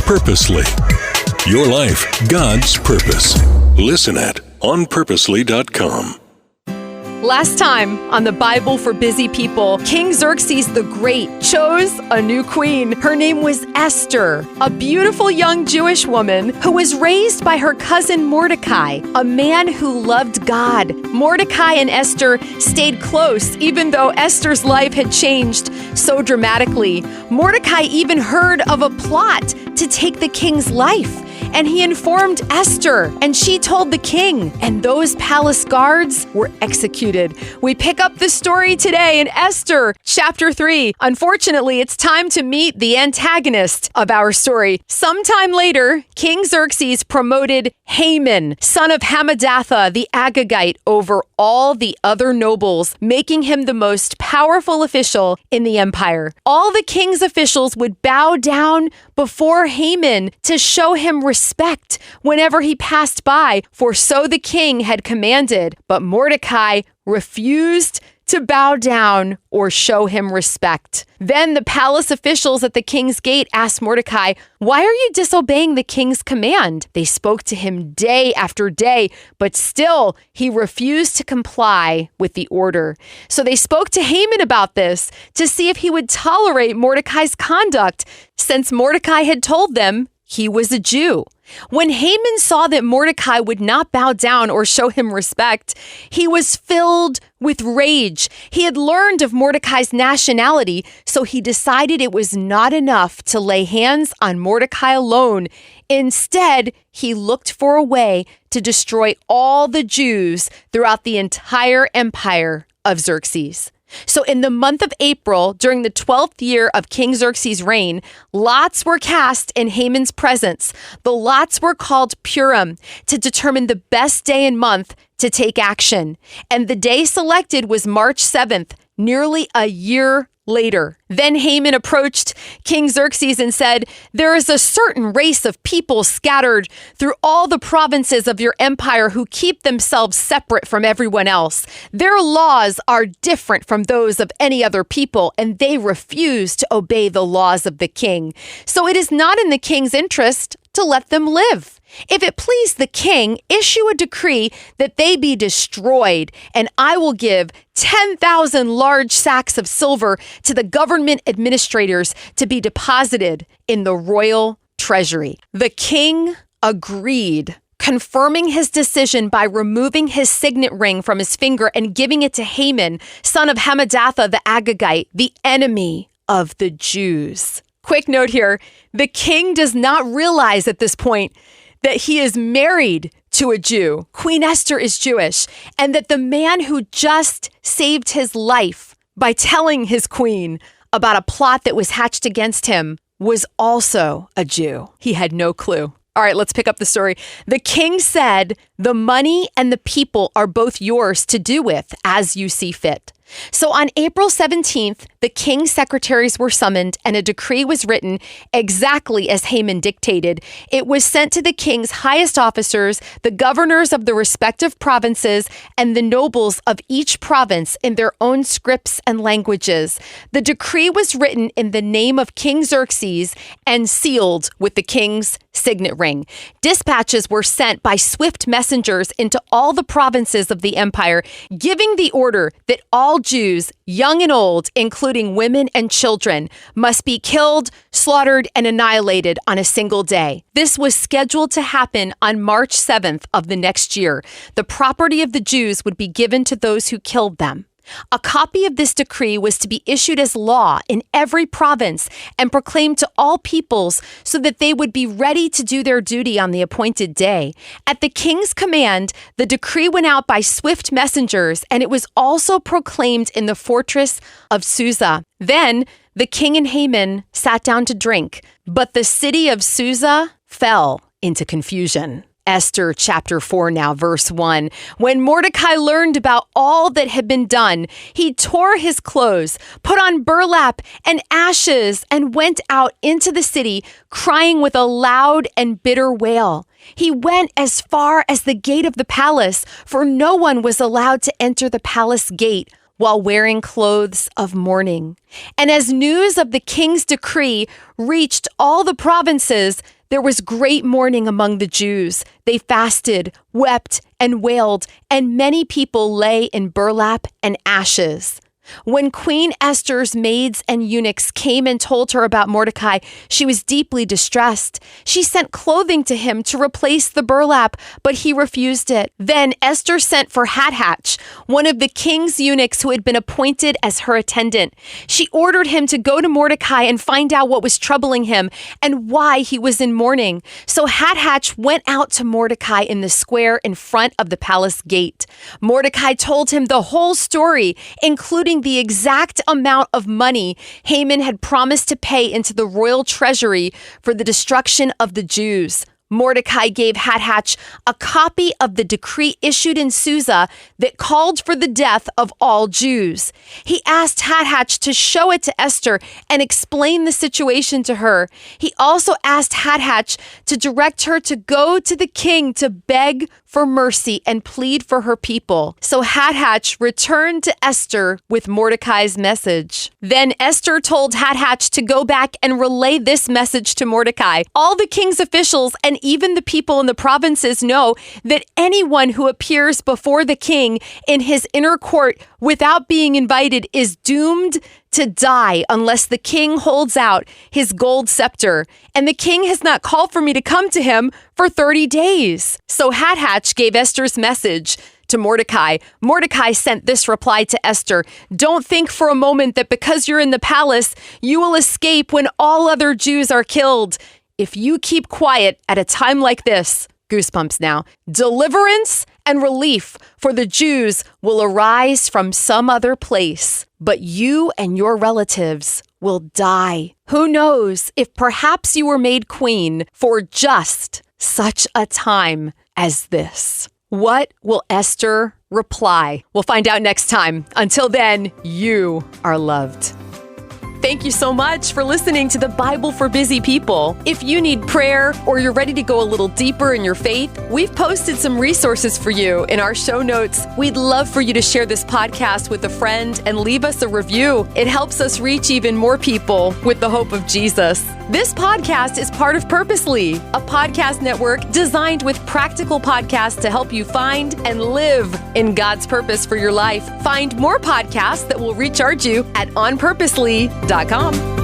Purposely. Your life, God's purpose. Listen at onpurposely.com. Last time on the Bible for Busy People, King Xerxes the Great chose a new queen. Her name was Esther, a beautiful young Jewish woman who was raised by her cousin Mordecai, a man who loved God. Mordecai and Esther stayed close, even though Esther's life had changed so dramatically. Mordecai even heard of a plot to take the king's life. And he informed Esther, and she told the king, and those palace guards were executed. We pick up the story today in Esther chapter 3. Unfortunately, it's time to meet the antagonist of our story. Sometime later, King Xerxes promoted Haman, son of Hammedatha, the Agagite, over all the other nobles, making him the most powerful official in the empire. All the king's officials would bow down before Haman to show him respect whenever he passed by, for so the king had commanded. But Mordecai refused to bow down or show him respect. Then the palace officials at the king's gate asked Mordecai, "Why are you disobeying the king's command?" They spoke to him day after day, but still he refused to comply with the order. So they spoke to Haman about this to see if he would tolerate Mordecai's conduct, since Mordecai had told them he was a Jew. When Haman saw that Mordecai would not bow down or show him respect, he was filled with rage. He had learned of Mordecai's nationality, so he decided it was not enough to lay hands on Mordecai alone. Instead, he looked for a way to destroy all the Jews throughout the entire empire of Xerxes. So in the month of April, during the 12th year of King Xerxes' reign, lots were cast in Haman's presence. The lots were called Purim to determine the best day and month to take action. And the day selected was March 7th, nearly a year later. Then Haman approached King Xerxes and said, "There is a certain race of people scattered through all the provinces of your empire who keep themselves separate from everyone else. Their laws are different from those of any other people, and they refuse to obey the laws of the king. So it is not in the king's interest to let them live. If it please the king, issue a decree that they be destroyed, and I will give 10,000 large sacks of silver to the government administrators to be deposited in the royal treasury." The king agreed, confirming his decision by removing his signet ring from his finger and giving it to Haman, son of Hammedatha the Agagite, the enemy of the Jews. Quick note here, the king does not realize at this point that he is married to a Jew. Queen Esther is Jewish, and that the man who just saved his life by telling his queen about a plot that was hatched against him was also a Jew. He had no clue. All right, let's pick up the story. The king said, "The money and the people are both yours to do with as you see fit." So on April 17th, the king's secretaries were summoned and a decree was written exactly as Haman dictated. It was sent to the king's highest officers, the governors of the respective provinces, and the nobles of each province in their own scripts and languages. The decree was written in the name of King Xerxes and sealed with the king's signet ring. Dispatches were sent by swift messengers into all the provinces of the empire, giving the order that all Jews, young and old, including women and children, must be killed, slaughtered, and annihilated on a single day. This was scheduled to happen on March 7th of the next year. The property of the Jews would be given to those who killed them. A copy of this decree was to be issued as law in every province and proclaimed to all peoples so that they would be ready to do their duty on the appointed day. At the king's command, the decree went out by swift messengers, and it was also proclaimed in the fortress of Susa. Then the king and Haman sat down to drink, but the city of Susa fell into confusion. Esther chapter 4 now, verse 1. When Mordecai learned about all that had been done, he tore his clothes, put on burlap and ashes, and went out into the city, crying with a loud and bitter wail. He went as far as the gate of the palace, for no one was allowed to enter the palace gate while wearing clothes of mourning. And as news of the king's decree reached all the provinces, There was great mourning among the Jews. They fasted, wept, and wailed, and many people lay in burlap and ashes. When Queen Esther's maids and eunuchs came and told her about Mordecai, she was deeply distressed. She sent clothing to him to replace the burlap, but he refused it. Then Esther sent for Hathatch, one of the king's eunuchs who had been appointed as her attendant. She ordered him to go to Mordecai and find out what was troubling him and why he was in mourning. So Hathatch went out to Mordecai in the square in front of the palace gate. Mordecai told him the whole story, including the exact amount of money Haman had promised to pay into the royal treasury for the destruction of the Jews. Mordecai gave Hathatch a copy of the decree issued in Susa that called for the death of all Jews. He asked Hathatch to show it to Esther and explain the situation to her. He also asked Hathatch to direct her to go to the king to beg for mercy and plead for her people. So Hathatch returned to Esther with Mordecai's message. Then Esther told Hathatch to go back and relay this message to Mordecai. All the king's officials and even the people in the provinces know that anyone who appears before the king in his inner court without being invited is doomed to die unless the king holds out his gold scepter. And the king has not called for me to come to him for 30 days. So Hathatch gave Esther's message to Mordecai. Mordecai sent this reply to Esther: "Don't think for a moment that because you're in the palace, you will escape when all other Jews are killed. If you keep quiet at a time like this," goosebumps now, "deliverance and relief for the Jews will arise from some other place, but you and your relatives will die. Who knows if perhaps you were made queen for just such a time as this." What will Esther reply? We'll find out next time. Until then, you are loved. Thank you so much for listening to the Bible for Busy People. If you need prayer or you're ready to go a little deeper in your faith, we've posted some resources for you in our show notes. We'd love for you to share this podcast with a friend and leave us a review. It helps us reach even more people with the hope of Jesus. This podcast is part of Purposely, a podcast network designed with practical podcasts to help you find and live in God's purpose for your life. Find more podcasts that will recharge you at onpurposely.com.